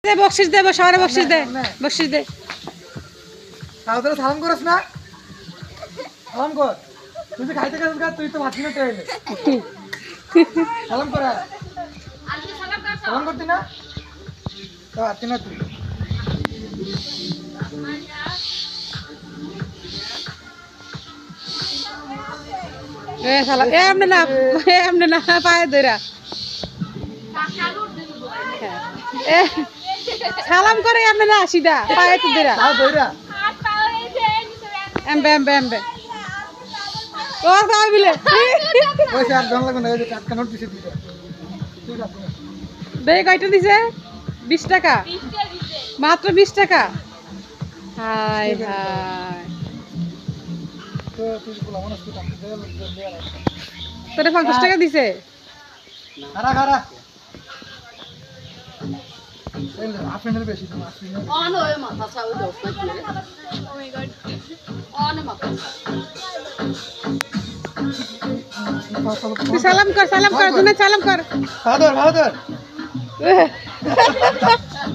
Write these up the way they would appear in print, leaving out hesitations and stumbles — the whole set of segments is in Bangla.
দে বকশিস দে সবারে বকশিস দে বকশিস দে তাহলে সালাম করছ না সালাম কর তুই তো খাইতে গেছিস তুই তো ভাত কিনে এলে সালাম কর সালাম করতি না তো আতি না তুই এ সালাম এমনে না পায়ে ধরা এ সালাম করে এমনে না সিধা পায়ে তো ধরা তাও ধইরা এমবে এমবে এমবে ও পায়ে বিলে পয়সা আর জন লাগবে না এই যে টাকা নোট দিছে দিতে তুই রাখ দে কয়টা দিছে 20 টাকা মাত্র 20 টাকা হাই হাই তো তুই বলা মনে তুই টাকা দে তোরে 50 টাকা দিছে খারা খারা এই আপেলের বেশি তুমি আসলে অন ওই মাথা চাও দাও ও মাই গড অন মাথা তুই সালাম কর তুমি সালাম কর ফাদার ফাদার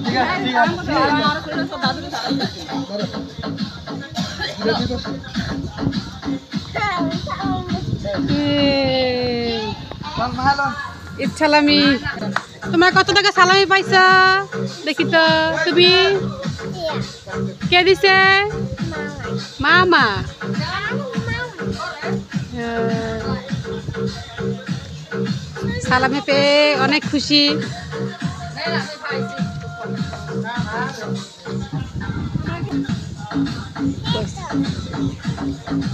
ঠিক আছে ঠিক আছে আর করে তো দাদুর সালামি তোমার কত টাকা সালামি পাইছা দেখি তো তুমি কে দিছে মামা সালামি পেয়ে অনেক খুশি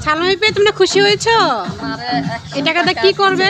সালামি পেয়ে তোমরা খুশি হয়েছো এই টাকাটা কি করবে